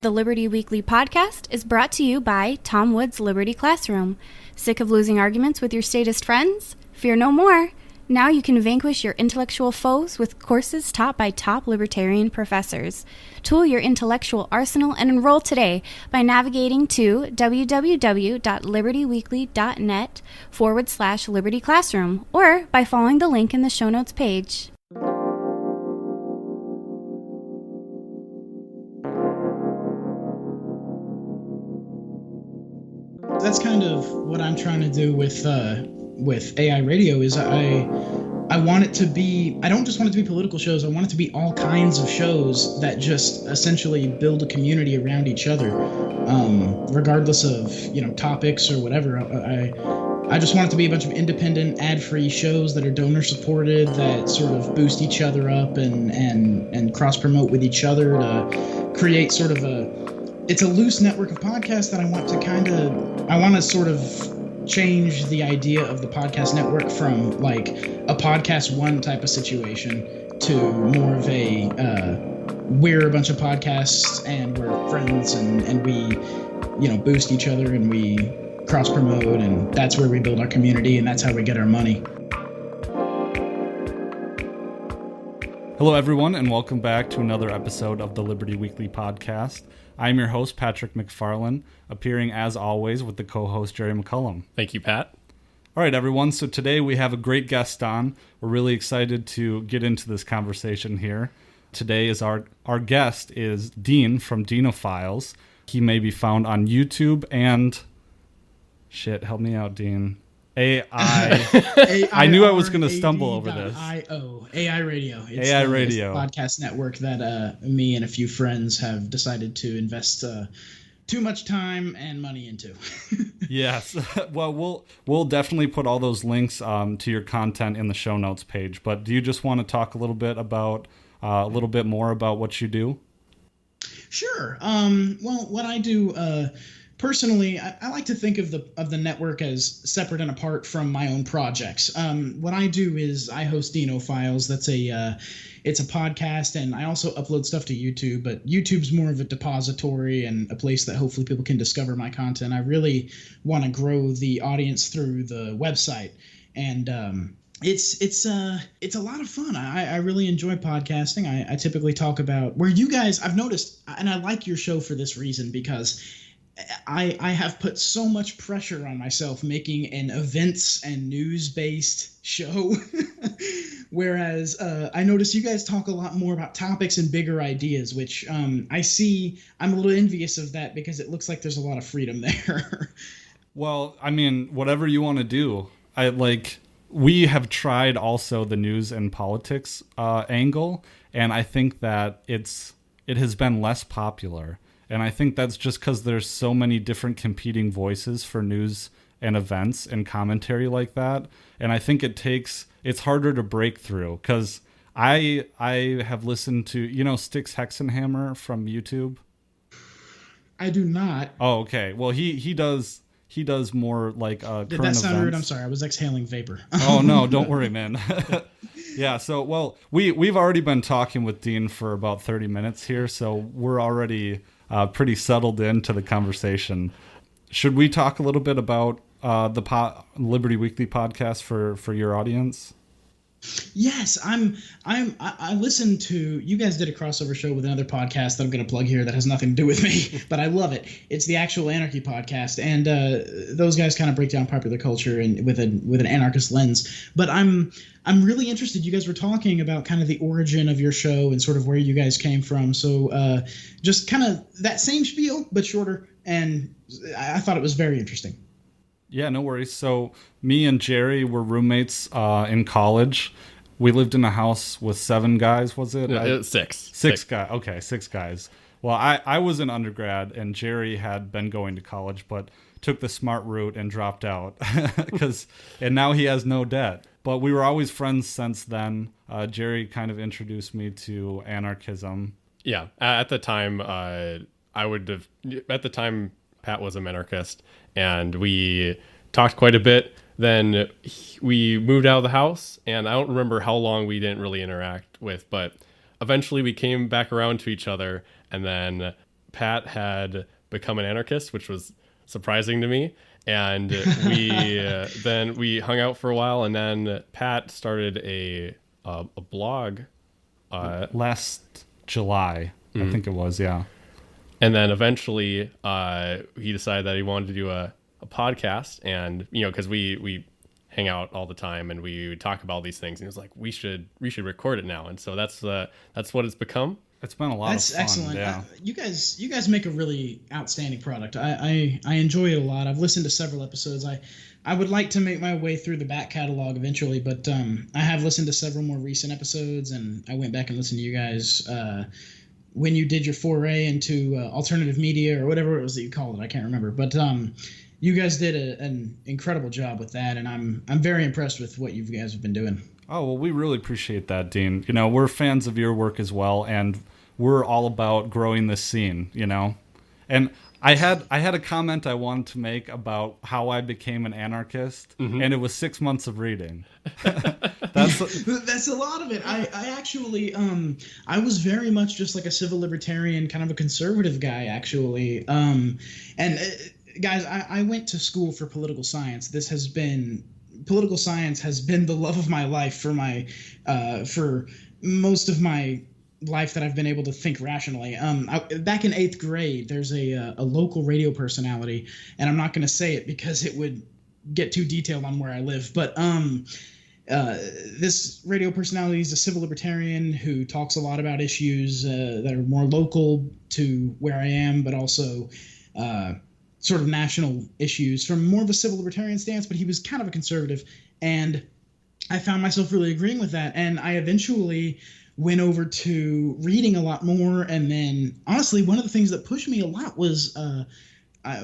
The Liberty Weekly podcast is brought to you by Tom Wood's Liberty Classroom. Sick of losing arguments with your statist friends? Fear no more. Now you can vanquish your intellectual foes with courses taught by top libertarian professors. Tool your intellectual arsenal and enroll today by navigating to www.libertyweekly.net/Liberty Classroom or by following the link in the show notes page. That's kind of what I'm trying to do with AI radio is I want it to be, I don't just want it to be political shows, I want it to be all kinds of shows that just essentially build a community around each other, regardless of, topics or whatever. I just want it to be a bunch of independent, ad-free shows that are donor-supported, that sort of boost each other up and cross-promote with each other to create sort of it's a loose network of podcasts that I want to sort of change the idea of the podcast network from like a podcast one type of situation to more of a we're a bunch of podcasts and we're friends and we boost each other and we cross promote, and that's where we build our community and that's how we get our money. Hello everyone, and welcome back to another episode of the Liberty Weekly podcast. I'm your host, Patrick McFarlane, appearing as always with the co-host, Jerry McCullum. Thank you, Pat. All right, everyone. So today we have a great guest on. We're really excited to get into this conversation here. Today is our guest is Dean from Dinophiles. He may be found on YouTube and... Shit, help me out, Dean. I knew I was going to stumble over this. AI Radio. It's AI It's Radio. the podcast network that me and a few friends have decided to invest too much time and money into. Yes. Well, we'll definitely put all those links to your content in the show notes page. But do you just want to talk a little bit more about what you do? Sure. Well, what I do. Personally, I like to think of the network as separate and apart from my own projects. What I do is I host Dinophiles. That's it's a podcast, and I also upload stuff to YouTube. But YouTube's more of a depository and a place that hopefully people can discover my content. I really want to grow the audience through the website, and it's a lot of fun. I really enjoy podcasting. I typically talk about where you guys. I've noticed, and I like your show for this reason because I have put so much pressure on myself making an events and news-based show, whereas I notice you guys talk a lot more about topics and bigger ideas, which I'm a little envious of that because it looks like there's a lot of freedom there. Well, I mean, whatever you want to do. We have tried also the news and politics angle, and I think that it has been less popular. And I think that's just because there's so many different competing voices for news and events and commentary like that. And I think it's harder to break through because I have listened to, Styx Hexenhammer from YouTube. I do not. Oh, okay. Well, he does more like current events. Did that sound rude? I'm sorry. I was exhaling vapor. Oh, no, don't worry, man. Yeah. So, well, we've already been talking with Dean for about 30 minutes here. So we're already pretty settled into the conversation. Should we talk a little bit about the Liberty Weekly podcast for your audience? Yes, I listened to, you guys did a crossover show with another podcast that I'm going to plug here that has nothing to do with me, but I love it. It's the Actual Anarchy podcast, and those guys kind of break down popular culture and with an anarchist lens. But I'm really interested. You guys were talking about kind of the origin of your show and sort of where you guys came from. So just kind of that same spiel, but shorter, and I thought it was very interesting. Yeah, no worries. So me and Jerry were roommates in college. We lived in a house with 7 guys, was it? Six. Six guys. Okay, 6 guys. Well, I was an undergrad, and Jerry had been going to college, but took the smart route and dropped out. And now he has no debt. But we were always friends since then. Jerry kind of introduced me to anarchism. Yeah, at the time, Pat was a anarchist, and we talked quite a bit. Then we moved out of the house, and I don't remember how long we didn't really interact with, but eventually we came back around to each other, and then Pat had become an anarchist, which was surprising to me. And we then we hung out for a while, and then Pat started a blog last July, I think it was, yeah. And then eventually he decided that he wanted to do a podcast, and because we hang out all the time and we would talk about these things, and he was like, we should record it now. And so that's what it's become. It's been a lot of fun. That's excellent. Yeah. You guys make a really outstanding product. I enjoy it a lot. I've listened to several episodes. I would like to make my way through the back catalog eventually, but I have listened to several more recent episodes, and I went back and listened to you guys when you did your foray into alternative media or whatever it was that you called it. I can't remember, but you guys did an incredible job with that, and I'm very impressed with what you guys have been doing. Oh, well, we really appreciate that, Dean. We're fans of your work as well, and we're all about growing this scene, And I had a comment I wanted to make about how I became an anarchist, and it was 6 months of reading. That's a lot of it. I actually I was very much just like a civil libertarian, kind of a conservative guy, actually. Guys, I went to school for political science. Political science has been the love of my life for most of my life that I've been able to think rationally. Back in 8th grade, there's a local radio personality, and I'm not going to say it because it would get too detailed on where I live, but this radio personality is a civil libertarian who talks a lot about issues that are more local to where I am, but also sort of national issues from more of a civil libertarian stance, but he was kind of a conservative, and I found myself really agreeing with that, and I eventually went over to reading a lot more. And then honestly, one of the things that pushed me a lot was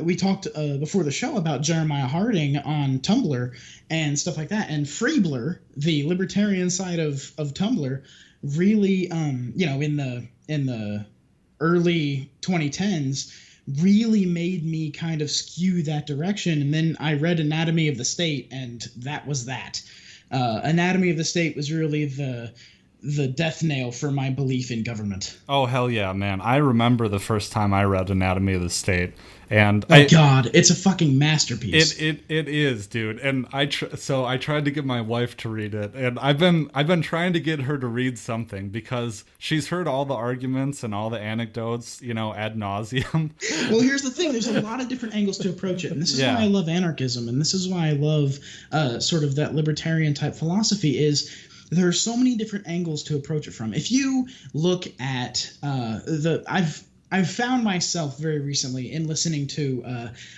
we talked before the show about Jeremiah Harding on Tumblr and stuff like that, and Freebler, the libertarian side of Tumblr, really in the early 2010s really made me kind of skew that direction. And then I read Anatomy of the State, and that was that. Anatomy of the State was really the death nail for my belief in government. Oh, hell yeah, man. I remember the first time I read Anatomy of the State. And God, it's a fucking masterpiece. It is, dude. And so I tried to get my wife to read it, and I've been trying to get her to read something because she's heard all the arguments and all the anecdotes, ad nauseum. Well, here's the thing: there's a lot of different angles to approach it, and this is why I love anarchism, and this is why I love sort of that libertarian type philosophy. Is there are so many different angles to approach it from. If you look at I've found myself very recently in listening to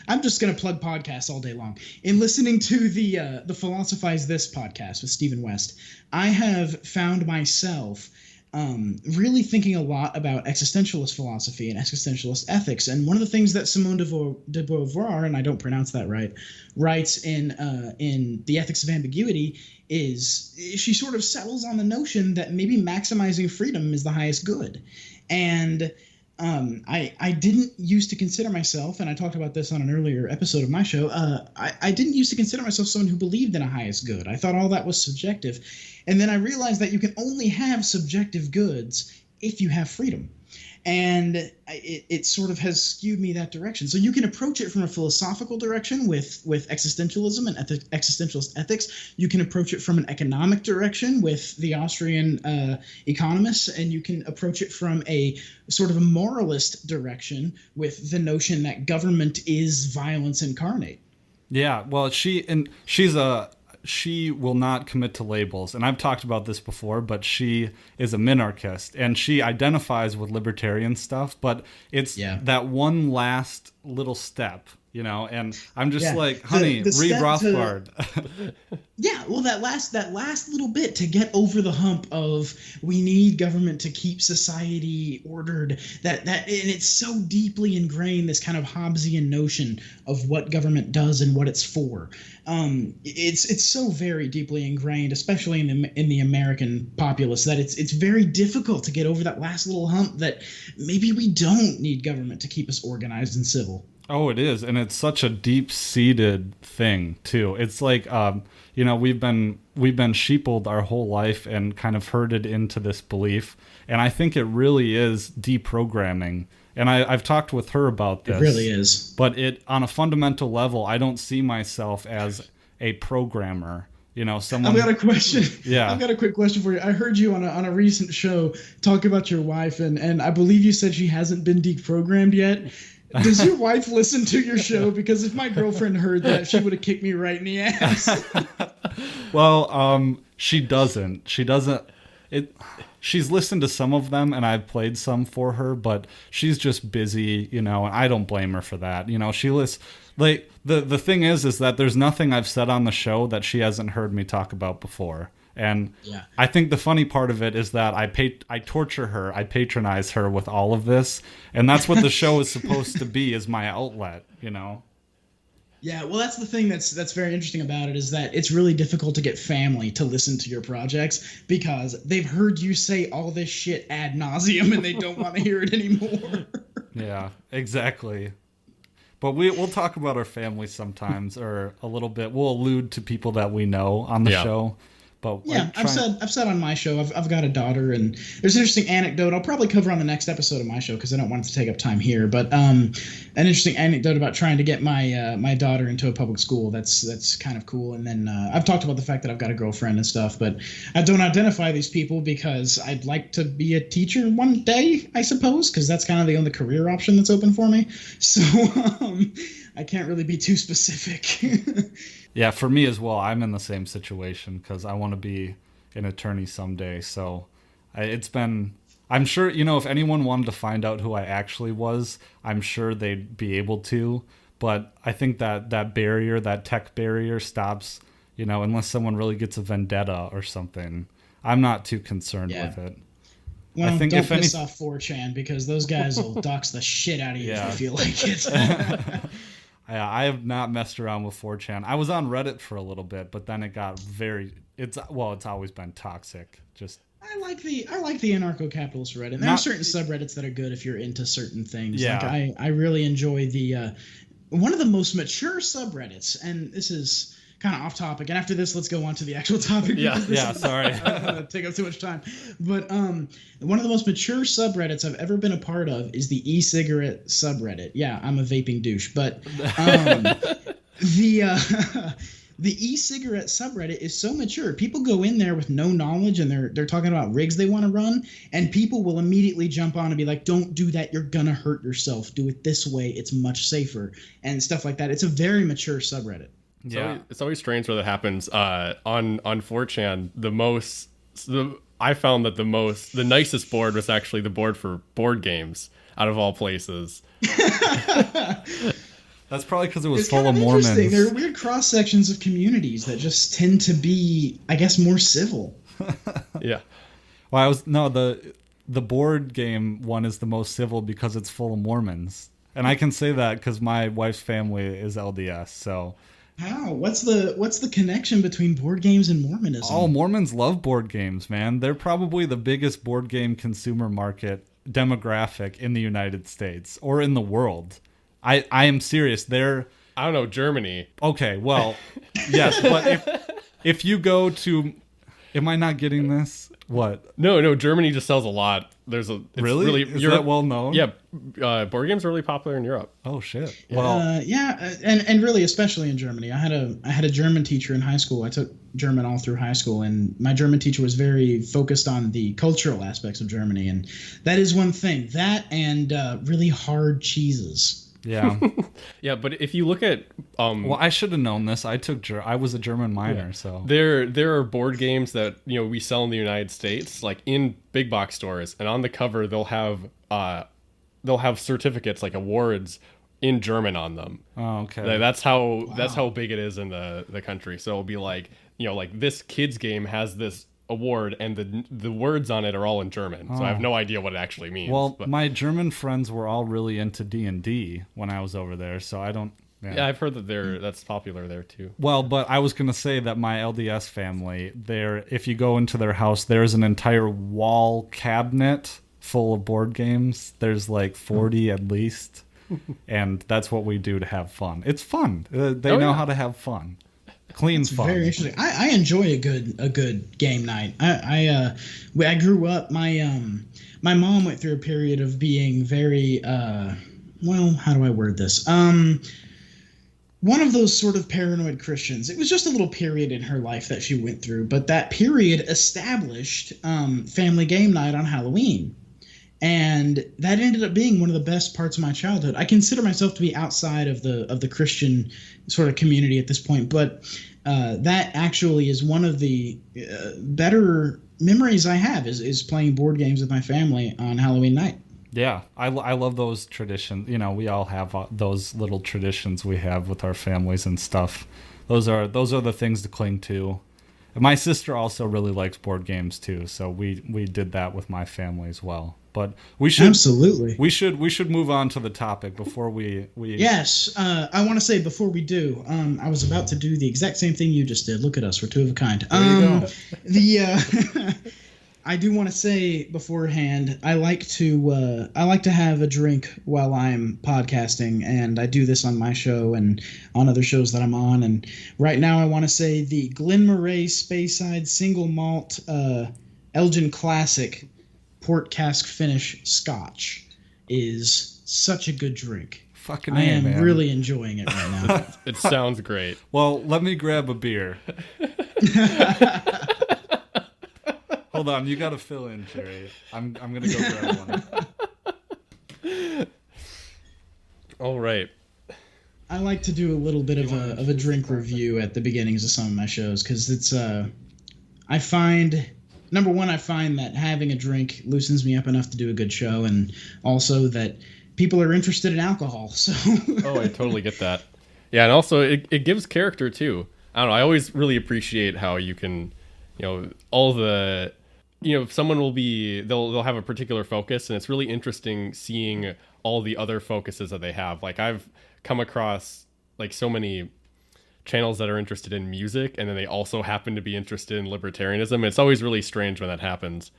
I'm just going to plug podcasts all day long. In listening to the Philosophize This podcast with Stephen West, I have found myself really thinking a lot about existentialist philosophy and existentialist ethics. And one of the things that Simone de Beauvoir, and I don't pronounce that right, writes in The Ethics of Ambiguity is she sort of settles on the notion that maybe maximizing freedom is the highest good. And I didn't used to consider myself, and I talked about this on an earlier episode of my show, I didn't used to consider myself someone who believed in a highest good. I thought all that was subjective. And then I realized that you can only have subjective goods if you have freedom. And it sort of has skewed me that direction. So you can approach it from a philosophical direction with existentialism and existentialist ethics. You can approach it from an economic direction with the Austrian economists, and you can approach it from a sort of a moralist direction with the notion that government is violence incarnate. Yeah, well, she will not commit to labels, and I've talked about this before, but she is a minarchist, and she identifies with libertarian stuff, but it's that one last little step, and I'm just like, honey, read Rothbard. Yeah, well, that last little bit to get over the hump of we need government to keep society ordered, and it's so deeply ingrained, this kind of Hobbesian notion of what government does and what it's for. It's so very deeply ingrained, especially in the American populace, that it's very difficult to get over that last little hump that maybe we don't need government to keep us organized and civil. Oh, it is, and it's such a deep-seated thing too. It's like we've been sheepled our whole life and kind of herded into this belief, and I think it really is deprogramming And I've talked with her about this. It really is. But on a fundamental level, I don't see myself as a programmer. Someone. I've got a question. Yeah. I've got a quick question for you. I heard you on a recent show talk about your wife, and I believe you said she hasn't been deprogrammed yet. Does your wife listen to your show? Because if my girlfriend heard that, she would have kicked me right in the ass. Well, she doesn't. She doesn't. She's listened to some of them, and I've played some for her, but she's just busy, and I don't blame her for that. She lists. Like the thing is that there's nothing I've said on the show that she hasn't heard me talk about before. And yeah. I think the funny part of it is that I torture her, I patronize her with all of this, and that's what the show is supposed to be, is my outlet, Yeah, well, that's the thing that's very interesting about it, is that it's really difficult to get family to listen to your projects because they've heard you say all this shit ad nauseum and they don't want to hear it anymore. Yeah, exactly. But we'll talk about our family sometimes, or a little bit. We'll allude to people that we know on the show. But yeah, I've said on my show, I've got a daughter, and there's an interesting anecdote I'll probably cover on the next episode of my show because I don't want it to take up time here. But an interesting anecdote about trying to get my daughter into a public school. That's kind of cool. And then I've talked about the fact that I've got a girlfriend and stuff, but I don't identify these people because I'd like to be a teacher one day, I suppose, because that's kind of the only career option that's open for me. So I can't really be too specific. Yeah, for me as well. I'm in the same situation because I want to be an attorney someday. So I'm sure, if anyone wanted to find out who I actually was, I'm sure they'd be able to. But I think that barrier, that tech barrier stops, unless someone really gets a vendetta or something. I'm not too concerned with it. Well, don't piss off 4chan because those guys will dox the shit out of you if you feel like it. I have not messed around with 4chan. I was on Reddit for a little bit, but then it got it's always been toxic. I like the Anarcho-Capitalist Reddit. There are certain subreddits that are good if you're into certain things. Yeah. Like I really enjoy the one of the most mature subreddits, and this is kind of off topic. And after this, let's go on to the actual topic. Sorry. I don't want to take up too much time. But one of the most mature subreddits I've ever been a part of is the e-cigarette subreddit. Yeah, I'm a vaping douche. But the e-cigarette subreddit is so mature. People go in there with no knowledge, and they're talking about rigs they want to run, and people will immediately jump on and be like, don't do that. You're going to hurt yourself. Do it this way. It's much safer, and stuff like that. It's a very mature subreddit. Yeah, it's always strange where that happens. On 4chan, I found that the nicest board was actually the board for board games, out of all places. That's probably because it was full of Mormons. There are weird cross sections of communities that just tend to be, I guess, more civil. Yeah. Well, the board game one is the most civil because it's full of Mormons, and I can say that because my wife's family is LDS, so. How? What's the connection between board games and Mormonism? Oh, Mormons love board games, man. They're probably the biggest board game consumer market demographic in the United States or in the world. I am serious. They're, I don't know, Germany. Okay, well, yes, but if you go to, am I not getting this? What? No, Germany just sells a lot. It's really? Is that well known? Yeah, board games are really popular in Europe. Oh shit! Well, and really, especially in Germany. I had a German teacher in high school. I took German all through high school, and my German teacher was very focused on the cultural aspects of Germany, and that is one thing. That and really hard cheeses. Yeah. Yeah, but if you look at well, I should have known this. I was a German minor, so there are board games that we sell in the United States, like in big box stores, and on the cover they'll have certificates, like awards in German on them. Oh, okay. That's how big it is in the country. So it'll be like, like this kid's game has this award, and the words on it are all in German, so I have no idea what it actually means. Well, my German friends were all really into D&D when I was over there, so I don't. Yeah, I've heard that that's popular there too. Well, but I was gonna say that my LDS family, if you go into their house, there's an entire wall cabinet full of board games. There's like 40 at least, and that's what we do to have fun. It's fun. They know how to have fun. Clean fun. Very interesting. I enjoy a good game night. I grew up. My mom went through a period of being very well. How do I word this? One of those sort of paranoid Christians. It was just a little period in her life that she went through, but that period established family game night on Halloween. And that ended up being one of the best parts of my childhood. I consider myself to be outside of the Christian sort of community at this point, but that actually is one of the better memories I have is playing board games with my family on Halloween night. Yeah, I love those traditions. You know, we all have those little traditions we have with our families and stuff. Those are the things to cling to. And my sister also really likes board games too, so we did that with my family as well. But we should absolutely we should move on to the topic before we Yes, I want to say before we do, I was about to do the exact same thing you just did. Look at us, we're two of a kind. There you go. I do want to say beforehand, I like to have a drink while I'm podcasting, and I do this on my show and on other shows that I'm on. And right now, I want to say the Glen Moray Speyside Single Malt Elgin Classic Port Cask Finish Scotch is such a good drink. Fucking I am man. Really enjoying it right now. It sounds great. Well, let me grab a beer. Hold on, you gotta fill in, Jerry. I'm gonna go grab one. All right. I like to do a little bit of a drink review at the beginnings of some of my shows because it's I find number one, I find that having a drink loosens me up enough to do a good show, and also that people are interested in alcohol. So Oh, I totally get that. Yeah, and also it gives character too. I don't know. I always really appreciate how you can, all the. Someone will be, they'll have a particular focus, and it's really interesting seeing all the other focuses that they have. Like I've come across like so many channels that are interested in music, and then they also happen to be interested in libertarianism. It's always really strange when that happens.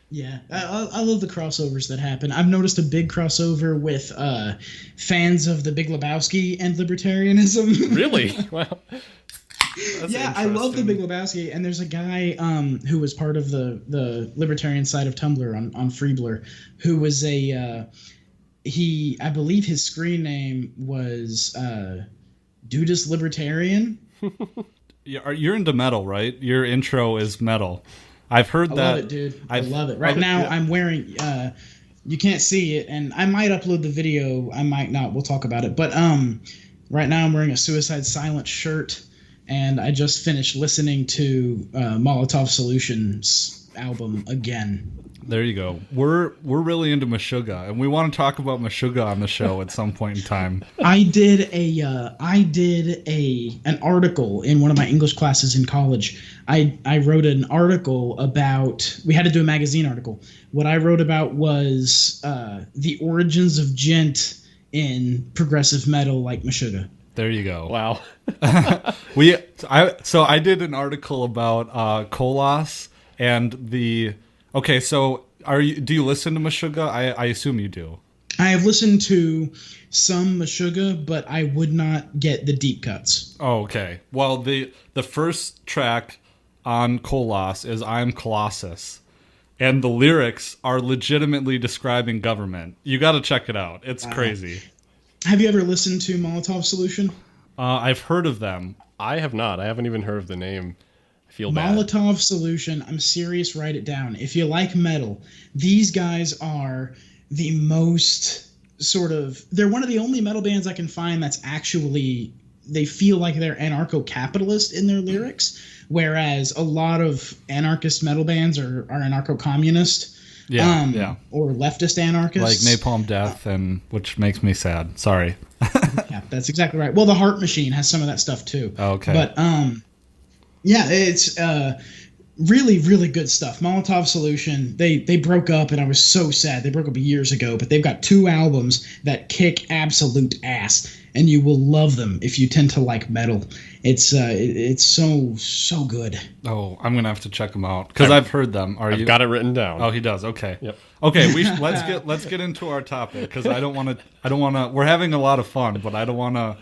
Yeah, I love the crossovers that happen. I've noticed a big crossover with fans of The Big Lebowski and libertarianism. Really? Wow. Yeah, I love The Big Lebowski, and there's a guy who was part of the libertarian side of Tumblr on Freebler, who was I believe his screen name was Dudist Libertarian. You're into metal, right? Your intro is metal. I've heard that. I love it, dude. I love it. Right now, I'm wearing. You can't see it, and I might upload the video. I might not. We'll talk about it. But right now, I'm wearing a Suicide Silence shirt. And I just finished listening to Molotov Solution's album again. There you go. We're really into Meshuggah, and we want to talk about Meshuggah on the show at some point in time. I did an article in one of my English classes in college. I wrote an article about. We had to do a magazine article. What I wrote about was the origins of djent in progressive metal like Meshuggah. There you go. Wow. I did an article about Kolos and the. Okay, so do you listen to Meshuggah? I assume you do. I have listened to some Meshuggah, but I would not get the deep cuts. Oh, okay. Well, the first track on Kolos is "I'm Colossus," and the lyrics are legitimately describing government. You got to check it out. It's crazy. Have you ever listened to Molotov Solution? I've heard of them. I have not. I haven't even heard of the name. I feel bad. Molotov Solution. I'm serious. Write it down. If you like metal, these guys are the most sort of. They're one of the only metal bands I can find that's actually. They feel like they're anarcho-capitalist in their lyrics, whereas a lot of anarchist metal bands are anarcho-communist. Yeah. Or leftist anarchists. Like Napalm Death, and which makes me sad. Sorry. Yeah, that's exactly right. Well, the Heart Machine has some of that stuff too. Okay. But yeah, it's really, really good stuff. Molotov Solution, they broke up, and I was so sad. They broke up years ago, but they've got 2 albums that kick absolute ass. and you will love them if you tend to like metal. It's so good. Oh, I'm gonna have to check them out because I've heard them. I've got it written down. Oh, he does. Okay. Yep. Okay. Let's get into our topic because I don't want to. We're having a lot of fun, but I don't want to.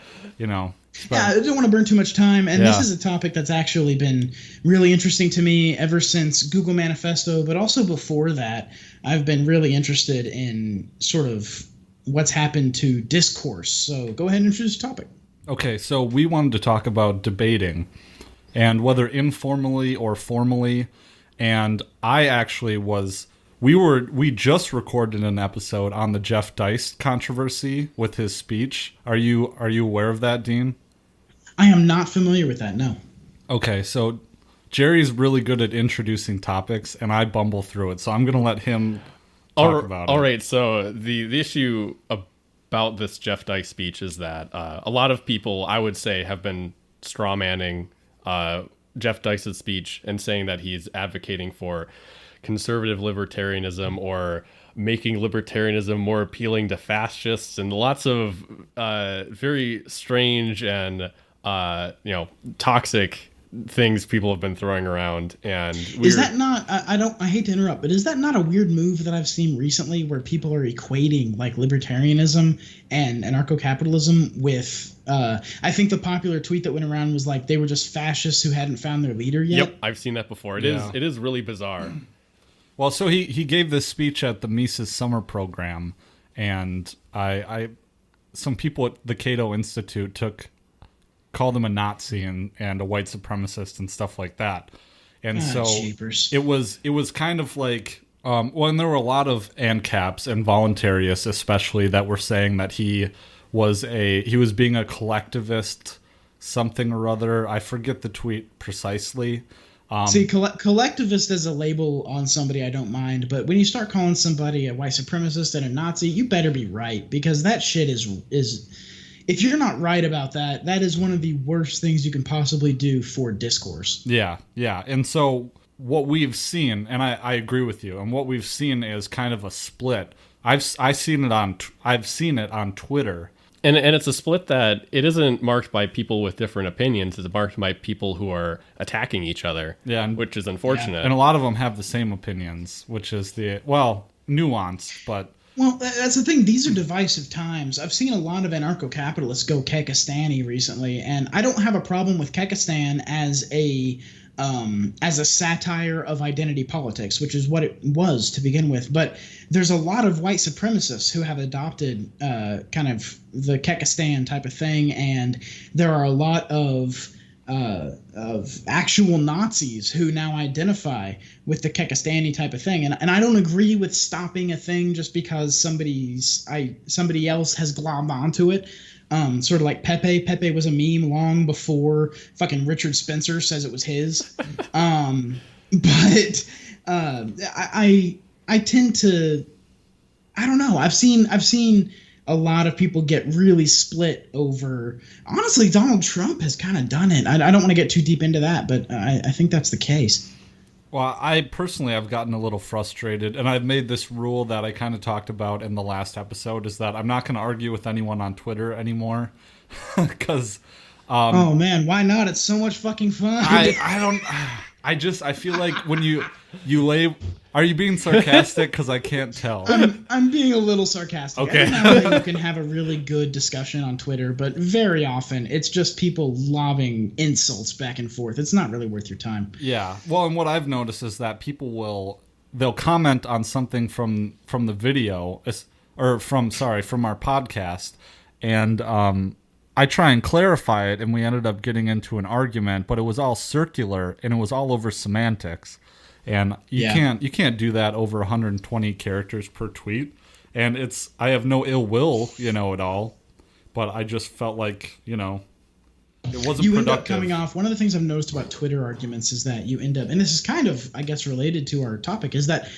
Yeah, I don't want to burn too much time. And this is a topic that's actually been really interesting to me ever since Google Manifesto, but also before that, I've been really interested in sort of what's happened to Discourse. So go ahead and introduce the topic. Okay, so we wanted to talk about debating and whether informally or formally. And I actually we just recorded an episode on the Jeff Deist controversy with his speech. Are you aware of that, Dean? I am not familiar with that, no. Okay, so Jerry's really good at introducing topics, and I bumble through it. So I'm going to let him talk about it. All right, so the issue about this Jeff Deist speech is that a lot of people, I would say, have been strawmanning Jeff Deist's speech and saying that he's advocating for conservative libertarianism or making libertarianism more appealing to fascists and lots of very strange and toxic things people have been throwing around. And is that not I hate to interrupt, but is that not a weird move that I've seen recently where people are equating like libertarianism and anarcho-capitalism with I think the popular tweet that went around was like they were just fascists who hadn't found their leader yet? Yep, I've seen that before. It is really bizarre. Well, so he gave this speech at the Mises Summer Program, and some people at the Cato Institute called him a Nazi and a white supremacist and stuff like that. And so jeepers. it was kind of like and there were a lot of ANCAPs and voluntarists especially that were saying that he was being a collectivist something or other. I forget the tweet precisely. See, collectivist as a label on somebody I don't mind, but when you start calling somebody a white supremacist and a Nazi, you better be right, because that shit is if you're not right about that, that is one of the worst things you can possibly do for discourse. Yeah. And so what we've seen, and I agree with you, and what we've seen is kind of a split. I've seen it on Twitter. And it's a split that it isn't marked by people with different opinions. It's marked by people who are attacking each other, which is unfortunate. And a lot of them have the same opinions, which is nuanced, but... Well, that's the thing. These are divisive times. I've seen a lot of anarcho-capitalists go Kekistani recently, and I don't have a problem with Kekistan as a satire of identity politics, which is what it was to begin with. But there's a lot of white supremacists who have adopted kind of the Kekistan type of thing, and there are a lot of actual Nazis who now identify with the Kekistani type of thing. And I don't agree with stopping a thing just because somebody else has glommed onto it. Sort of like Pepe. Pepe was a meme long before fucking Richard Spencer says it was his. But I tend to, I don't know. I've seen a lot of people get really split over. Honestly, Donald Trump has kind of done it. I don't want to get too deep into that, but I think that's the case. Well, I've gotten a little frustrated, and I've made this rule that I kind of talked about in the last episode, is that I'm not going to argue with anyone on Twitter anymore, because... oh, man, why not? It's so much fucking fun. I feel like when you lay... Are you being sarcastic? Because I can't tell. I'm being a little sarcastic. Okay. Every now and then you can have a really good discussion on Twitter, but very often it's just people lobbing insults back and forth. It's not really worth your time. Yeah. Well, and what I've noticed is that people they'll comment on something from the video, or from our podcast, and I try and clarify it, and we ended up getting into an argument, but it was all circular and it was all over semantics. And you can't do that over 120 characters per tweet. And I have no ill will, at all. But I just felt like, it wasn't you productive. End up coming off. One of the things I've noticed about Twitter arguments is that you end up, and this is kind of, I guess, related to our topic, is that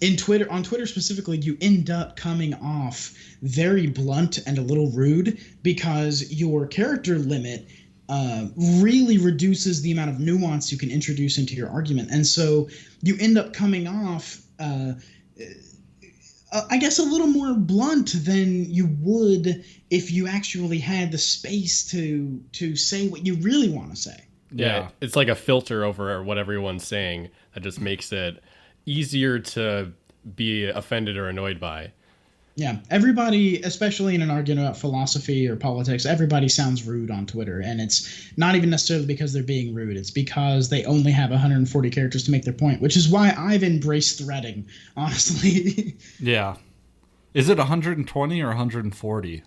on Twitter specifically, you end up coming off very blunt and a little rude because your character limit really reduces the amount of nuance you can introduce into your argument. And so you end up coming off I guess a little more blunt than you would if you actually had the space to say what you really want to say. Yeah, it's like a filter over what everyone's saying that just makes it easier to be offended or annoyed by. Yeah, everybody, especially in an argument about philosophy or politics, everybody sounds rude on Twitter, and it's not even necessarily because they're being rude. It's because they only have 140 characters to make their point, which is why I've embraced threading, honestly. Yeah. Is it 120 or 140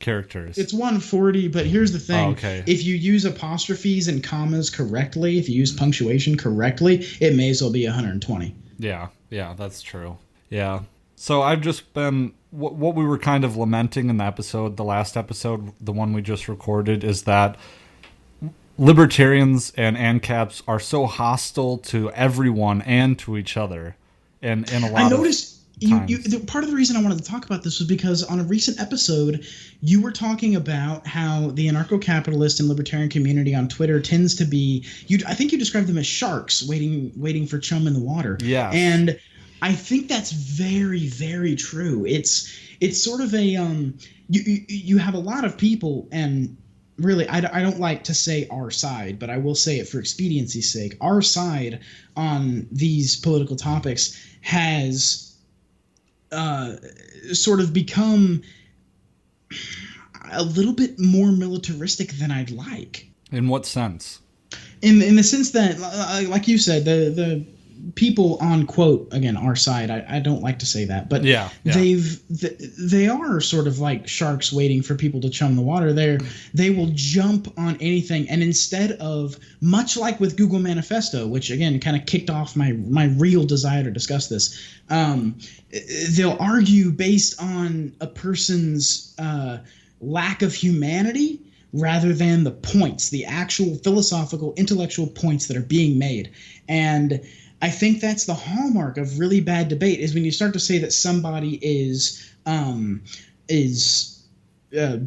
characters? It's 140, but here's the thing. Oh, okay. If you use apostrophes and commas correctly, if you use punctuation correctly, it may as well be 120. Yeah, that's true. Yeah. So I've just been, what we were kind of lamenting in the last episode, the one we just recorded, is that libertarians and ANCAPs are so hostile to everyone and to each other. And in a lot I of noticed part of the reason I wanted to talk about this was because on a recent episode, you were talking about how the anarcho-capitalist and libertarian community on Twitter tends to be, I think you described them as sharks waiting for chum in the water. Yeah. And I think that's very, very true. It's sort of a you have a lot of people, and really I don't like to say our side, but I will say it for expediency's sake. Our side on these political topics has sort of become a little bit more militaristic than I'd like. In what sense? In the sense that, like you said, the people on, quote, again, our side, I don't like to say that, but yeah. they are sort of like sharks waiting for people to chum the water. They will jump on anything, and instead of, much like with Google Manifesto, which again kind of kicked off my real desire to discuss this, they'll argue based on a person's lack of humanity rather than the points, the actual philosophical, intellectual points that are being made. And I think that's the hallmark of really bad debate, is when you start to say that somebody is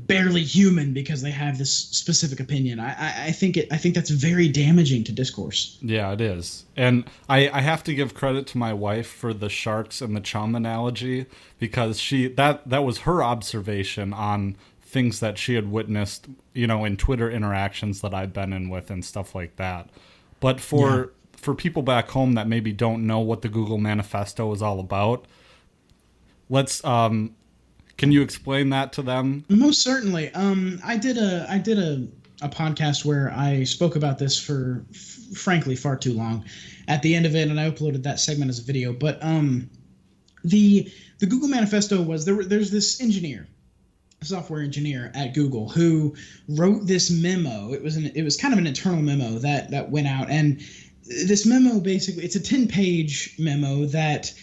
barely human because they have this specific opinion. I think that's very damaging to discourse. Yeah, it is. And I have to give credit to my wife for the sharks and the chum analogy, because that was her observation on things that she had witnessed, in Twitter interactions that I'd been in with and stuff like that. But for people back home that maybe don't know what the Google Manifesto is all about, let's can you explain that to them? Most certainly. I did a podcast where I spoke about this for frankly far too long at the end of it, and I uploaded that segment as a video. But the Google Manifesto was there's this engineer, a software engineer at Google, who wrote this memo. It was kind of an internal memo that went out, and this memo, basically, it's a 10-page memo that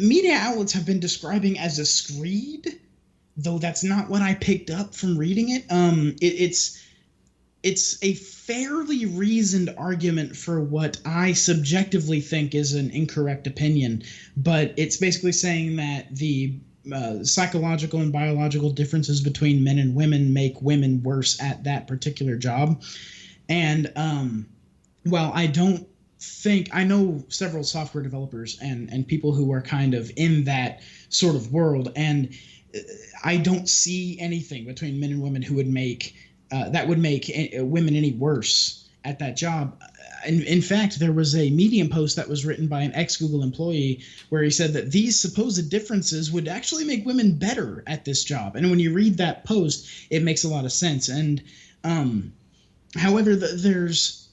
media outlets have been describing as a screed, though that's not what I picked up from reading it. It's a fairly reasoned argument for what I subjectively think is an incorrect opinion, but it's basically saying that the psychological and biological differences between men and women make women worse at that particular job. And well, I know several software developers and people who are kind of in that sort of world, and I don't see anything between men and women who would make women any worse at that job. In fact, there was a Medium post that was written by an ex-Google employee where he said that these supposed differences would actually make women better at this job. And when you read that post, it makes a lot of sense. And however, there's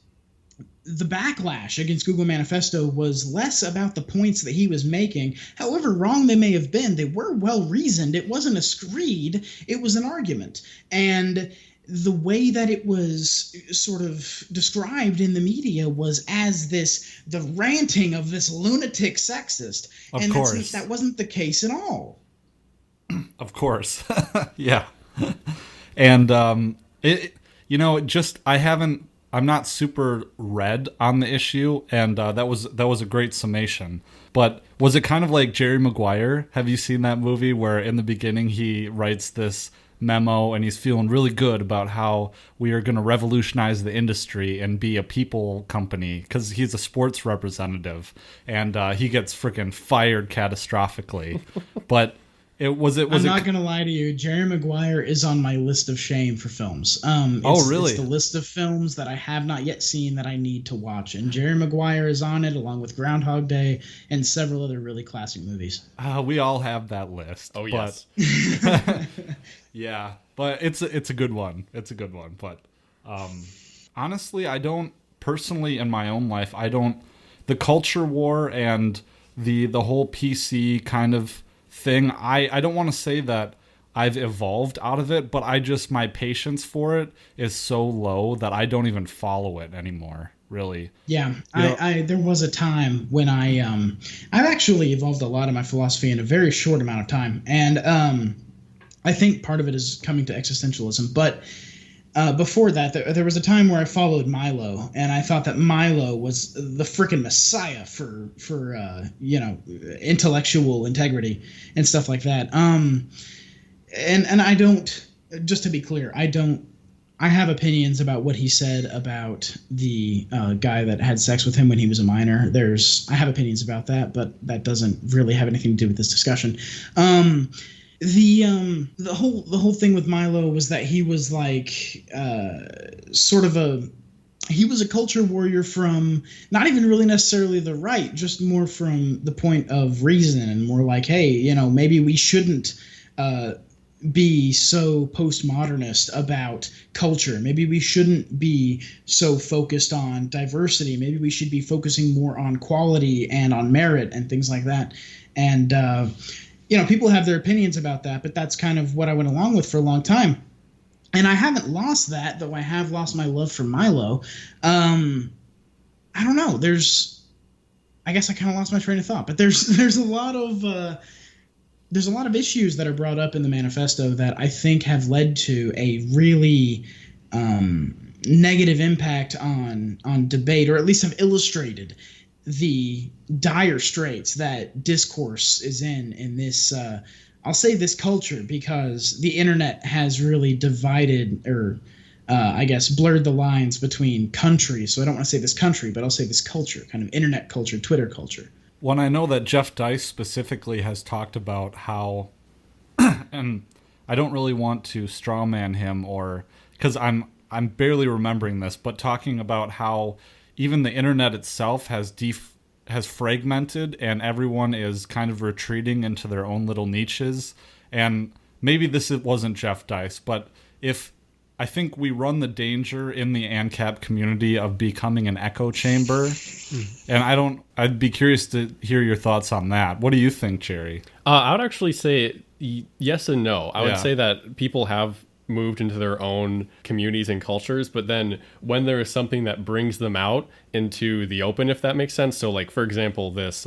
the backlash against Google Manifesto was less about the points that he was making. However wrong they may have been, they were well reasoned. It wasn't a screed, it was an argument. And the way that it was sort of described in the media was as the ranting of this lunatic sexist. Of course. That wasn't the case at all. Of course. Yeah. And I'm not super read on the issue, and that was a great summation. But was it kind of like Jerry Maguire? Have you seen that movie where in the beginning he writes this memo, and he's feeling really good about how we are going to revolutionize the industry and be a people company because he's a sports representative, and he gets freaking fired catastrophically. But I'm not going to lie to you. Jerry Maguire is on my list of shame for films. Really? It's the list of films that I have not yet seen that I need to watch. And Jerry Maguire is on it, along with Groundhog Day and several other really classic movies. We all have that list. Oh, yes. Yeah, but it's a good one. It's a good one. But honestly, I don't, personally in my own life, the culture war and the whole PC kind of thing, I don't want to say that I've evolved out of it, but my patience for it is so low that I don't even follow it anymore, really. Yeah, there was a time when I've actually evolved a lot of my philosophy in a very short amount of time, and I think part of it is coming to existentialism, but before that, there was a time where I followed Milo, and I thought that Milo was the frickin' messiah for intellectual integrity and stuff like that. And I don't, just to be clear, I have opinions about what he said about the guy that had sex with him when he was a minor. I have opinions about that, but that doesn't really have anything to do with this discussion. The whole thing with Milo was that he was like he was a culture warrior from not even really necessarily the right, just more from the point of reason, and more like, hey, maybe we shouldn't be so postmodernist about culture. Maybe we shouldn't be so focused on diversity. Maybe we should be focusing more on quality and on merit and things like that. And people have their opinions about that, but that's kind of what I went along with for a long time. And I haven't lost that, though I have lost my love for Milo. I don't know. I guess I kind of lost my train of thought, but there's a lot of issues that are brought up in the manifesto that I think have led to a really negative impact on debate, or at least have illustrated the dire straits that discourse is in this, I'll say this culture, because the internet has really divided, or I guess blurred the lines between countries. So I don't want to say this country, but I'll say this culture, kind of internet culture, Twitter culture. Well, I know that Jeff Dice specifically has talked about how, and I don't really want to strawman him, or because I'm barely remembering this, but talking about how even the internet itself has fragmented, and everyone is kind of retreating into their own little niches. And maybe wasn't Jeff Dice, but I think we run the danger in the ANCAP community of becoming an echo chamber. And I'd be curious to hear your thoughts on that. What do you think, Jerry? I would actually say yes and no. I would say that people have moved into their own communities and cultures, but then when there is something that brings them out into the open, if that makes sense. So like, for example, this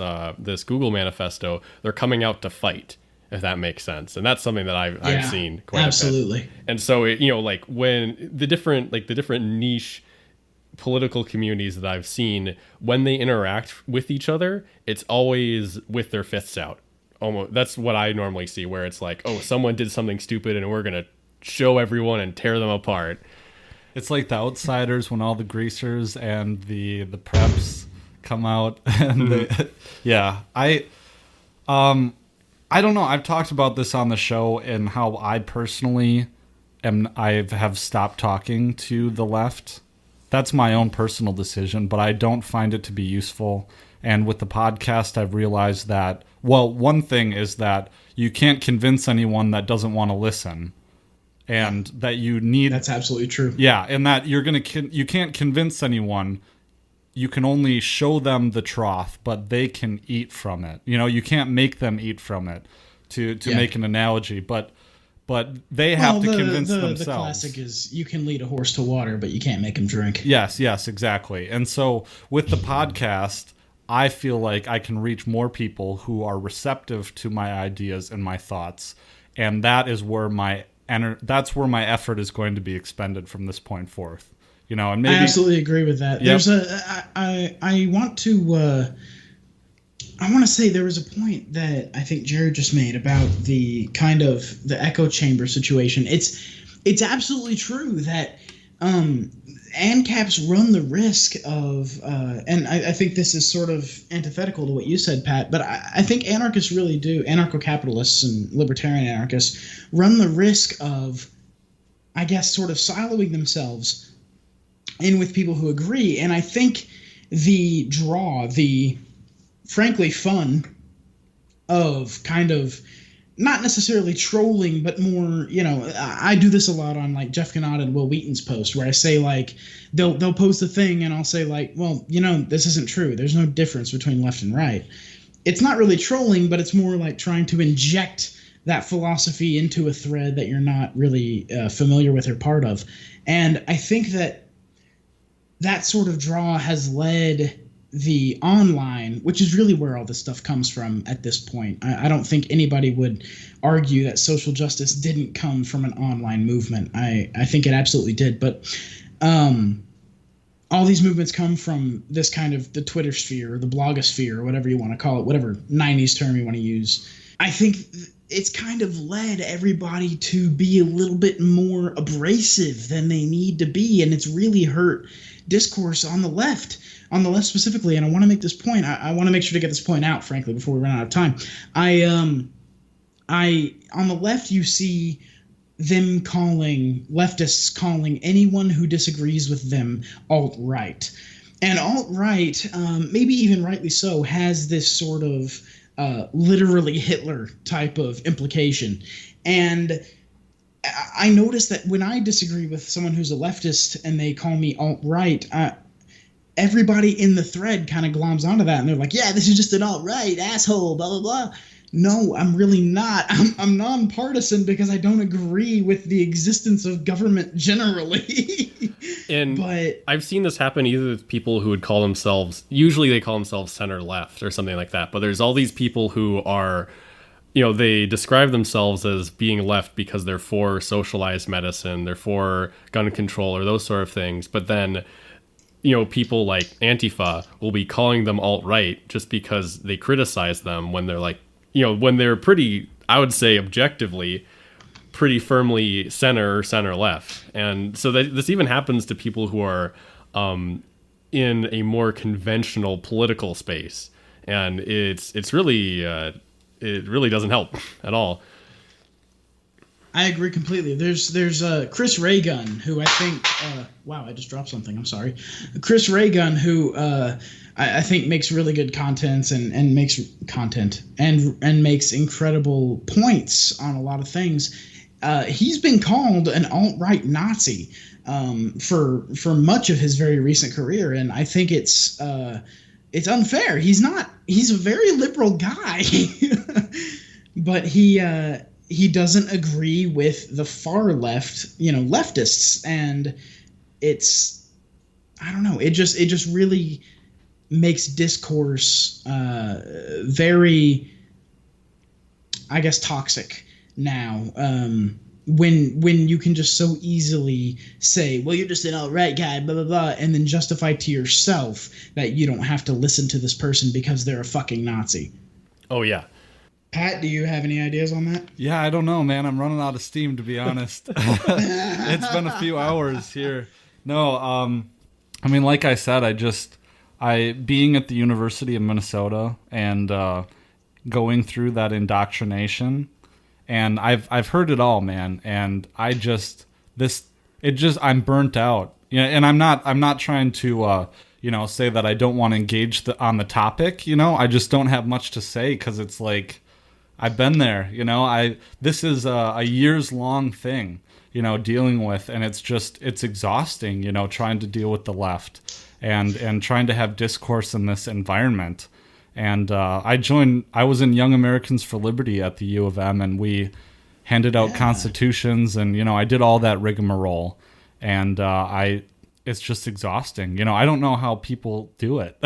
Google manifesto, they're coming out to fight, if that makes sense. And that's something that I've seen quite absolutely. a bit. And so like when the different niche political communities that I've seen, when they interact with each other, it's always with their fists out. Almost, that's what I normally see, where it's like, oh, someone did something stupid and we're going to show everyone and tear them apart. It's like The Outsiders, when all the greasers and the preps come out. And I don't know. I've talked about this on the show and how I personally have stopped talking to the left. That's my own personal decision, but I don't find it to be useful. And with the podcast, I've realized that, well, one thing is that you can't convince anyone that doesn't want to listen. And that you need... That's absolutely true. Yeah, and that you can't convince anyone. You can only show them the trough, but they can eat from it. You can't make them eat from it, to make an analogy. But they have to convince themselves. The classic is, you can lead a horse to water, but you can't make him drink. Yes, exactly. And so with the podcast, I feel like I can reach more people who are receptive to my ideas and my thoughts, and that is where that's where my effort is going to be expended from this point forth. And maybe I absolutely agree with that. Yep. I want to I want to say there was a point that I think Jared just made about the kind of the echo chamber situation. It's absolutely true that ANCAPs run the risk of, and I think this is sort of antithetical to what you said, Pat, but I think anarchists really do, anarcho-capitalists and libertarian anarchists, run the risk of, I guess, sort of siloing themselves in with people who agree. And I think the draw, the frankly fun of kind of not necessarily trolling, but more, I do this a lot on like Jeff Gennard and Will Wheaton's post where I say like, they'll post a thing and I'll say like, well, this isn't true. There's no difference between left and right. It's not really trolling, but it's more like trying to inject that philosophy into a thread that you're not really familiar with or part of. And I think that sort of draw has led the online, which is really where all this stuff comes from at this point. I don't think anybody would argue that social justice didn't come from an online movement. I think it absolutely did. But all these movements come from this kind of the Twitter sphere or the blogosphere or whatever you want to call it, whatever 90s term you want to use. I think it's kind of led everybody to be a little bit more abrasive than they need to be. And it's really hurt discourse on the left specifically. And I want to make this point. I want to make sure to get this point out, frankly, before we run out of time. On the left, you see them leftists calling anyone who disagrees with them alt-right. And alt-right, maybe even rightly so, has this sort of literally Hitler type of implication. And I notice that when I disagree with someone who's a leftist and they call me alt-right, everybody in the thread kind of gloms onto that and they're like, yeah, this is just an alt-right asshole, blah, blah, blah. No, I'm really not. I'm nonpartisan because I don't agree with the existence of government generally. But I've seen this happen either with people who would call themselves, usually they call themselves center left or something like that. But there's all these people who are, they describe themselves as being left because they're for socialized medicine, they're for gun control or those sort of things. But then, people like Antifa will be calling them alt-right just because they criticize them when they're like, when they're pretty, I would say objectively, pretty firmly center or center left. And so this even happens to people who are in a more conventional political space. And it's really, it really doesn't help at all. I agree completely. There's Chris Raygun, who I think wow, I just dropped something. I'm sorry. Chris Raygun, who I think makes really good content and makes content and makes incredible points on a lot of things. He's been called an alt-right Nazi for much of his very recent career, and I think it's unfair. He's not. He's a very liberal guy, but he doesn't agree with the far left, leftists, and I don't know. It just really makes discourse very, I guess, toxic now. When you can just so easily say, well, you're just an alt-right guy, blah, blah, blah, and then justify to yourself that you don't have to listen to this person because they're a fucking Nazi. Oh, yeah. Pat, do you have any ideas on that? Yeah, I don't know, man. I'm running out of steam, to be honest. It's been a few hours here. No, I mean, like I said, I being at the University of Minnesota and going through that indoctrination, and I've heard it all, man. And I'm burnt out. And I'm not trying to say that I don't want to engage on the topic. I just don't have much to say because it's like I've been there. This is a years long thing. Dealing with, and it's exhausting, trying to deal with the left and trying to have discourse in this environment. And I was in Young Americans for Liberty at the U of M, and we handed out constitutions, and, I did all that rigmarole, and it's just exhausting. I don't know how people do it.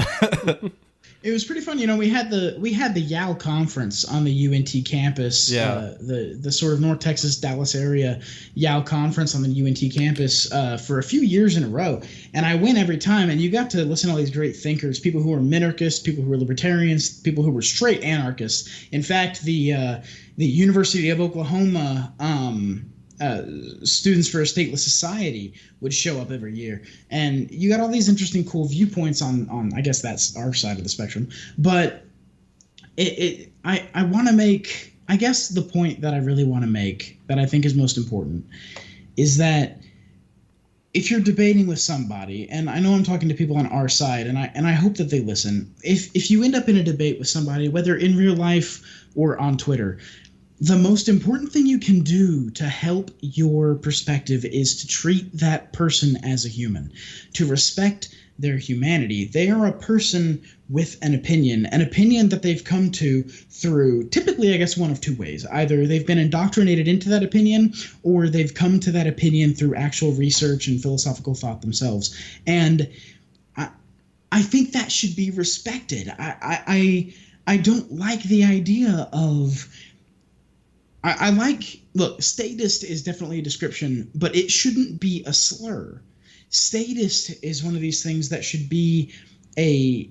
It was pretty fun. You know, we had the YAL conference on the UNT campus. Yeah. The sort of North Texas, Dallas area YAL conference on the UNT campus for a few years in a row. And I went every time, and you got to listen to all these great thinkers, people who were minarchists, people who were libertarians, people who were straight anarchists. In fact, the University of Oklahoma Students for a Stateless Society would show up every year, and you got all these interesting, cool viewpoints on I guess that's our side of the spectrum. But I want to make, I guess the point that I really want to make, that I think is most important, is that if you're debating with somebody, and I know I'm talking to people on our side, and I hope that they listen. If you end up in a debate with somebody, whether in real life or on Twitter, the most important thing you can do to help your perspective is to treat that person as a human, to respect their humanity. They are a person with an opinion that they've come to through typically, I guess, one of two ways. Either they've been indoctrinated into that opinion, or they've come to that opinion through actual research and philosophical thought themselves. And I think that should be respected. I don't like the idea of... I like, look, statist is definitely a description, but it shouldn't be a slur. Statist is one of these things that should be a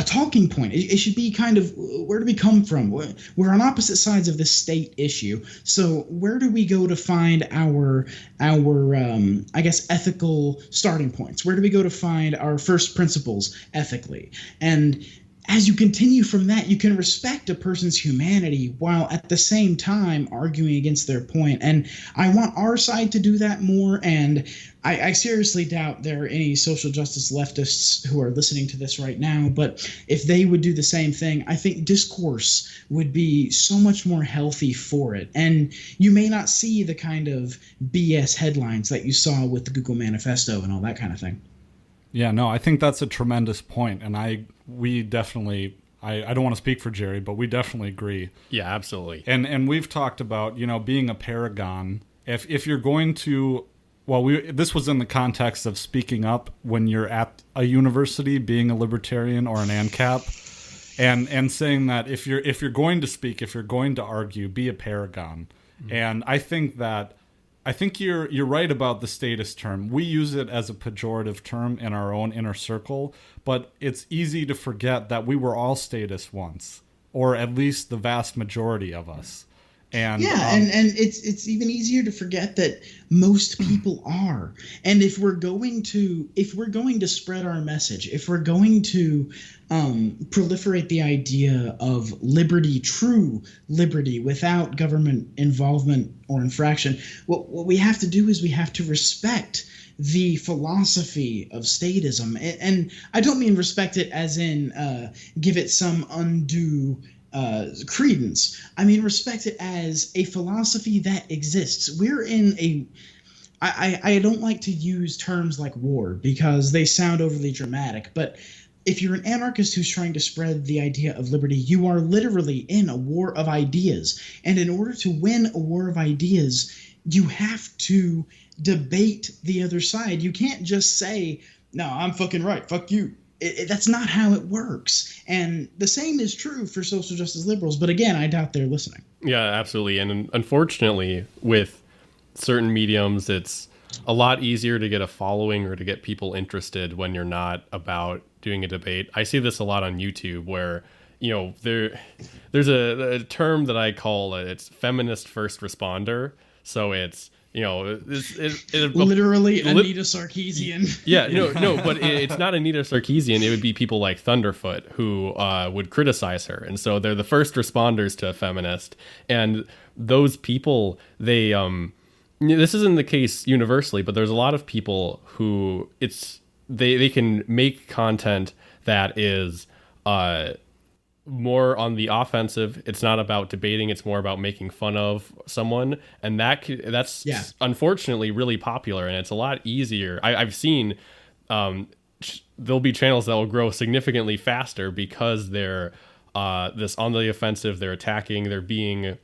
talking point. It should be kind of, where do we come from? We're on opposite sides of this state issue. So where do we go to find our I guess, ethical starting points? Where do we go to find our first principles ethically? And as you continue from that, you can respect a person's humanity while at the same time arguing against their point. And I want our side to do that more. And I seriously doubt there are any social justice leftists who are listening to this right now. But if they would do the same thing, I think discourse would be so much more healthy for it. And you may not see the kind of BS headlines that you saw with the Google Manifesto and all that kind of thing. Yeah, no, I think that's a tremendous point, and we definitely, I don't want to speak for Jerry, but we definitely agree. Yeah, absolutely. And we've talked about, being a paragon. If you're going to, this was in the context of speaking up when you're at a university, being a libertarian or an ANCAP, and saying that if you're going to speak, if you're going to argue, be a paragon. Mm-hmm. And I think you're right about the statist term. We use it as a pejorative term in our own inner circle, but it's easy to forget that we were all statists once, or at least the vast majority of us. And and it's even easier to forget that most people are. And if we're going to spread our message, if we're going to proliferate the idea of liberty, true liberty, without government involvement or infraction, what we have to do is we have to respect the philosophy of statism. And I don't mean respect it as in give it some undue credence. I mean, respect it as a philosophy that exists. We're in a... I don't like to use terms like war because they sound overly dramatic, but if you're an anarchist who's trying to spread the idea of liberty, you are literally in a war of ideas. And in order to win a war of ideas, you have to debate the other side. You can't just say, no, I'm fucking right, fuck you. That's not how it works. And the same is true for social justice liberals. But again, I doubt they're listening. Yeah, absolutely. And unfortunately, with certain mediums, it's a lot easier to get a following or to get people interested when you're not about doing a debate. I see this a lot on YouTube where, there's a term that I call it's feminist first responder. So it's, literally Anita Sarkeesian. Yeah, no, but it's not Anita Sarkeesian. It would be people like Thunderfoot who would criticize her, and so they're the first responders to a feminist. And those people, they this isn't the case universally, but there's a lot of people who they can make content that is more on the offensive. It's not about debating, it's more about making fun of someone, and that's unfortunately really popular, and it's a lot easier. I've seen there'll be channels that will grow significantly faster because they're this on the offensive, they're attacking, they're being,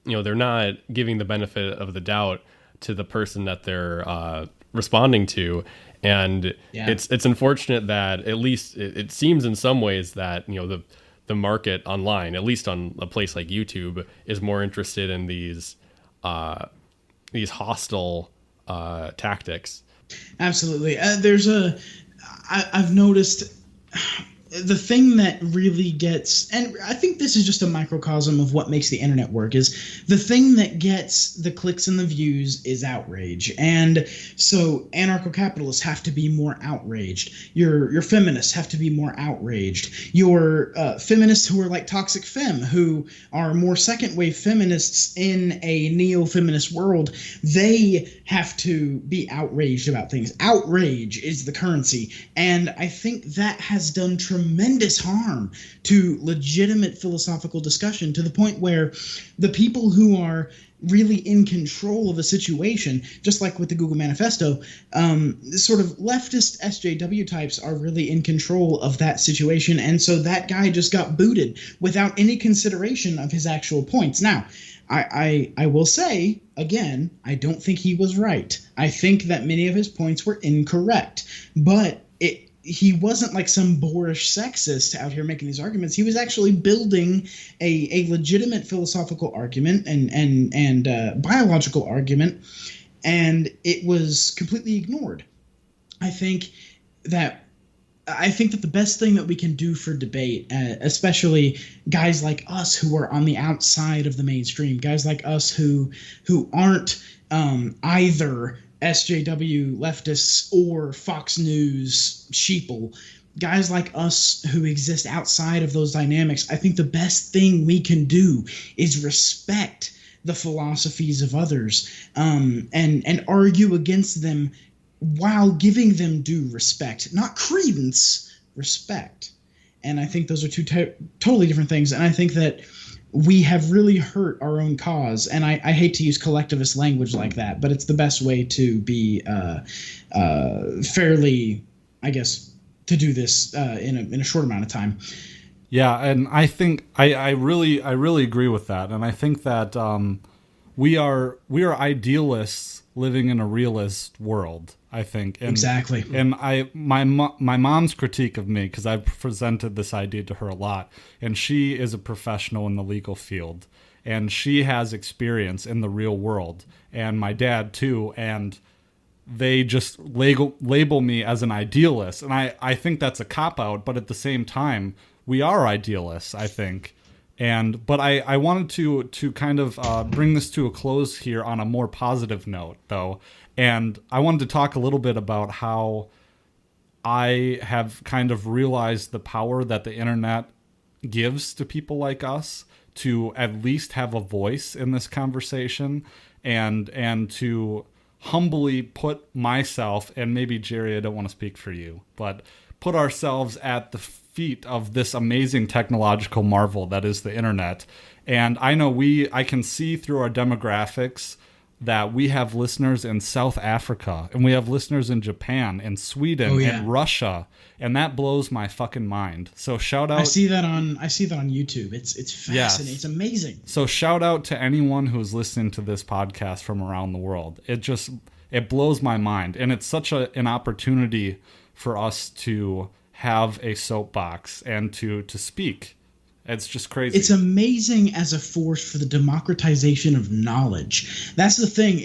they're not giving the benefit of the doubt to the person that they're responding to. And it's unfortunate that at least it seems in some ways that, the market online, at least on a place like YouTube, is more interested in these hostile tactics. Absolutely. I've noticed the thing that really gets, and I think this is just a microcosm of what makes the internet work, is the thing that gets the clicks and the views is outrage. And so anarcho-capitalists have to be more outraged. Your feminists have to be more outraged. Your feminists who are like Toxic Femme, who are more second wave feminists in a neo-feminist world, they have to be outraged about things. Outrage is the currency. And I think that has done tremendous harm to legitimate philosophical discussion, to the point where the people who are really in control of a situation, just like with the Google Manifesto, sort of leftist SJW types are really in control of that situation. And so that guy just got booted without any consideration of his actual points. Now, I will say, again, I don't think he was right. I think that many of his points were incorrect, but he wasn't like some boorish sexist out here making these arguments. He was actually building a legitimate philosophical argument and biological argument, and it was completely ignored. I think that the best thing that we can do for debate, especially guys like us who are on the outside of the mainstream, guys like us who aren't either SJW leftists or Fox News sheeple, guys like us who exist outside of those dynamics, I think the best thing we can do is respect the philosophies of others, and argue against them while giving them due respect, not credence, respect. And I think those are two totally different things. And I think that we have really hurt our own cause, and I hate to use collectivist language like that, but it's the best way to be fairly, I guess, to do this in a short amount of time. Yeah, and I think I really agree with that, and I think that we are idealists living in a realist world, I think. And, exactly. And my mom's critique of me, because I've presented this idea to her a lot, and she is a professional in the legal field, and she has experience in the real world, and my dad too, and they just label me as an idealist, and I think that's a cop-out, but at the same time, we are idealists, I think. But I wanted to kind of bring this to a close here on a more positive note, though. And I wanted to talk a little bit about how I have kind of realized the power that the internet gives to people like us to at least have a voice in this conversation, and to humbly put myself, and maybe Jerry, I don't want to speak for you, but put ourselves at the feet of this amazing technological marvel that is the internet. And I know I can see through our demographics that we have listeners in South Africa, and we have listeners in Japan and Sweden and Russia, and that blows my fucking mind. So shout out. I see that on YouTube. It's fascinating. Yes. It's amazing. So shout out to anyone who's listening to this podcast from around the world. It blows my mind, and it's such an opportunity for us to have a soapbox and to speak. It's just crazy. It's amazing as a force for the democratization of knowledge. That's the thing.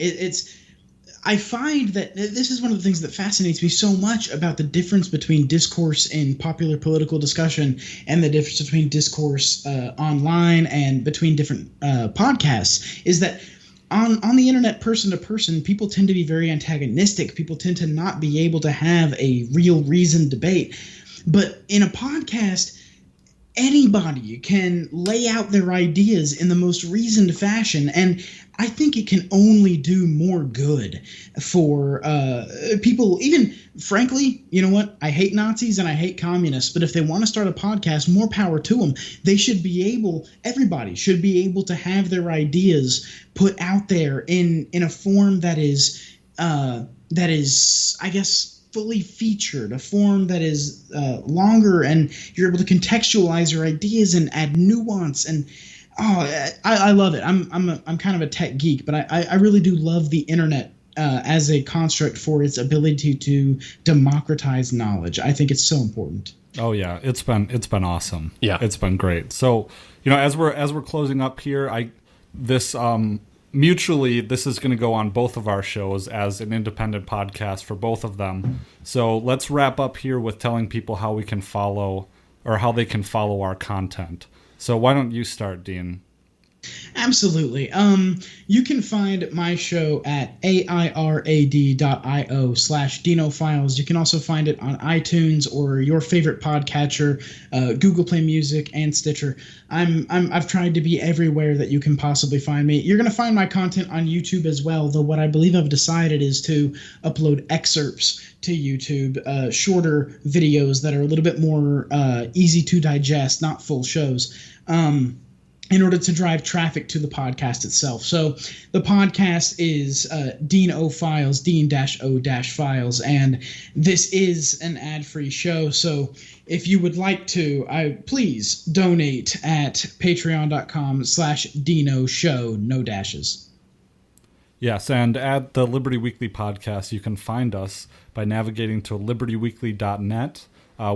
I find that this is one of the things that fascinates me so much about the difference between discourse in popular political discussion and the difference between discourse online and between different podcasts, is that on the internet, person to person, people tend to be very antagonistic. People tend to not be able to have a real reasoned debate. But in a podcast, anybody can lay out their ideas in the most reasoned fashion, and I think it can only do more good for people. Even, frankly, you know what? I hate Nazis and I hate communists, but if they want to start a podcast, more power to them. Everybody should be able to have their ideas put out there in a form that is, I guess, fully featured, a form that is longer, and you're able to contextualize your ideas and add nuance. And I love it. I'm kind of a tech geek, but I really do love the internet as a construct for its ability to democratize knowledge. I think it's so important. Oh yeah, it's been awesome. Yeah, it's been great. So, as we're closing up here, mutually, this is going to go on both of our shows as an independent podcast for both of them. So let's wrap up here with telling people how we can follow, or how they can follow our content. So why don't you start, Dean? Absolutely. You can find my show at airad.io/DinoFiles. You can also find it on iTunes or your favorite podcatcher, Google Play Music, and Stitcher. I've tried to be everywhere that you can possibly find me. You're going to find my content on YouTube as well, though what I believe I've decided is to upload excerpts to YouTube, shorter videos that are a little bit more easy to digest, not full shows. In order to drive traffic to the podcast itself. So the podcast is Dean O Files, Dean-O-Files, and this is an ad-free show. So if you would like to, please donate at patreon.com/Dino Show, no dashes. Yes, and at the Liberty Weekly podcast, you can find us by navigating to libertyweekly.net.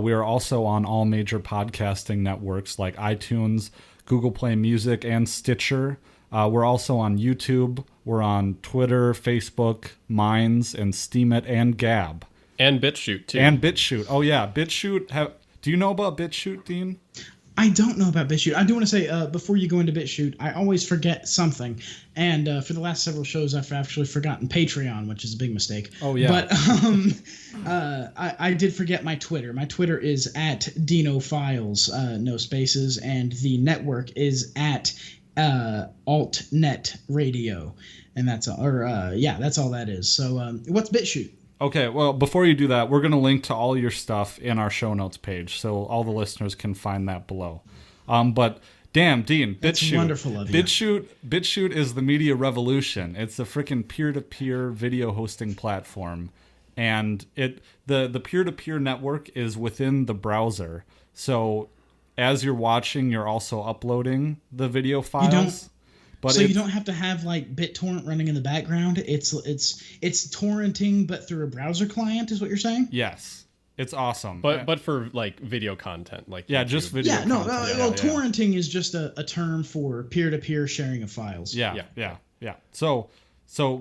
We are also on all major podcasting networks like iTunes, Google Play Music, and Stitcher. We're also on YouTube. We're on Twitter, Facebook, Minds, and Steemit, and Gab. And BitChute, too. And BitChute. Oh, yeah. BitChute. Do you know about BitChute, Dean? I don't know about BitChute. I do want to say, before you go into BitChute, I always forget something. And for the last several shows, I've actually forgotten Patreon, which is a big mistake. Oh, yeah. But I did forget my Twitter. My Twitter is at DinoFiles, no spaces. And the network is at AltNet Radio. And that's all. That's all that is. So what's BitChute? Okay, well, before you do that, we're going to link to all your stuff in our show notes page, so all the listeners can find that below. But damn, Dean, BitChute. That's wonderful of you. BitChute is the media revolution. It's the freaking peer-to-peer video hosting platform, and the peer-to-peer network is within the browser. So as you're watching, you're also uploading the video files. You don't have to have like BitTorrent running in the background. It's torrenting, but through a browser client, is what you're saying? Yes, it's awesome. But for like video content, like YouTube. Just video. Torrenting is just a term for peer-to-peer sharing of files. Yeah. So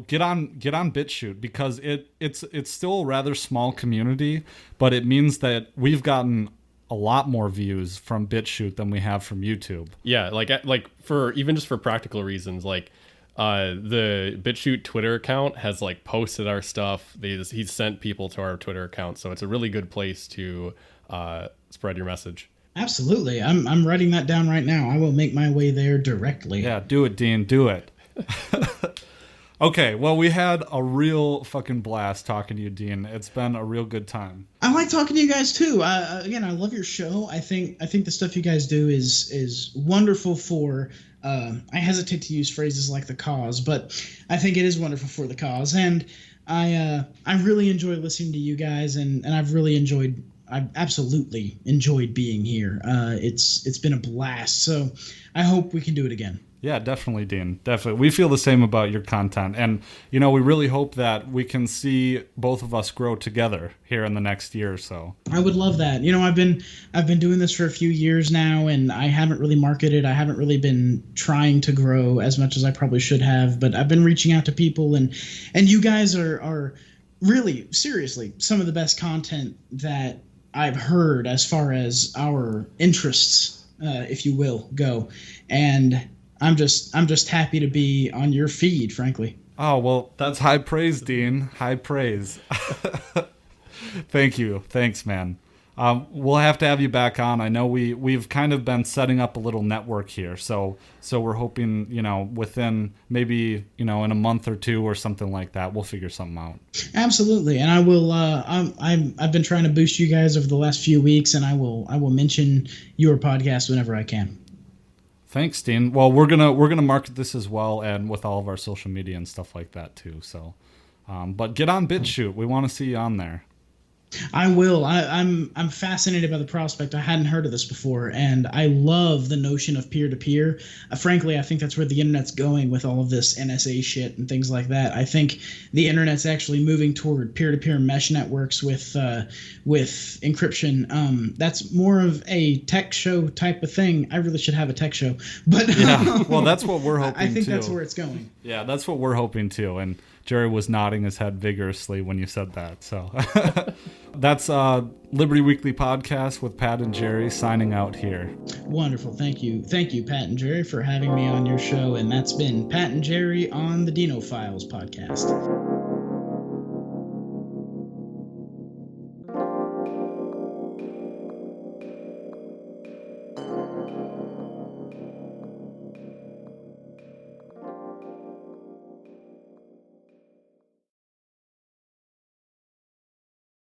get on BitChute because it's still a rather small community, but it means that we've gotten a lot more views from BitChute than we have from YouTube. Yeah, like for even just for practical reasons, like the BitChute Twitter account has like posted our stuff. He's sent people to our Twitter account, so it's a really good place to spread your message. Absolutely, I'm writing that down right now. I will make my way there directly. Yeah, do it, Dean. Do it. Okay, well, we had a real fucking blast talking to you, Dean. It's been a real good time. I like talking to you guys too. Again, I love your show. I think the stuff you guys do is wonderful for. I hesitate to use phrases like the cause, but I think it is wonderful for the cause. And I really enjoy listening to you guys, and I've absolutely enjoyed being here. It's been a blast. So I hope we can do it again. Yeah, definitely, Dean. Definitely. We feel the same about your content. And, we really hope that we can see both of us grow together here in the next year or so. I would love that. I've been doing this for a few years now, and I haven't really marketed. I haven't really been trying to grow as much as I probably should have, but I've been reaching out to people, and you guys are really, seriously, some of the best content that I've heard as far as our interests, if you will, go. And I'm just happy to be on your feed, frankly. Oh, well, that's high praise, Dean. High praise. Thank you. Thanks, man. We'll have to have you back on. I know we've kind of been setting up a little network here, so we're hoping, within maybe, in a month or two or something like that, we'll figure something out. Absolutely, and I will. I've been trying to boost you guys over the last few weeks, and I will mention your podcast whenever I can. Thanks, Dean. Well, we're gonna market this as well, and with all of our social media and stuff like that too. So, but get on BitChute. We want to see you on there. I will. I'm fascinated by the prospect. I hadn't heard of this before, and I love the notion of peer-to-peer. Frankly, I think that's where the internet's going with all of this NSA shit and things like that. I think the internet's actually moving toward peer-to-peer mesh networks with encryption. That's more of a tech show type of thing. I really should have a tech show, but yeah. Well, that's what we're hoping. I think too. that's where it's going. Yeah, that's what we're hoping too. And Jerry was nodding his head vigorously when you said that. So that's Liberty Weekly Podcast with Pat and Jerry signing out here. Wonderful. Thank you, Pat and Jerry, for having me on your show. And that's been Pat and Jerry on the Dino Files podcast.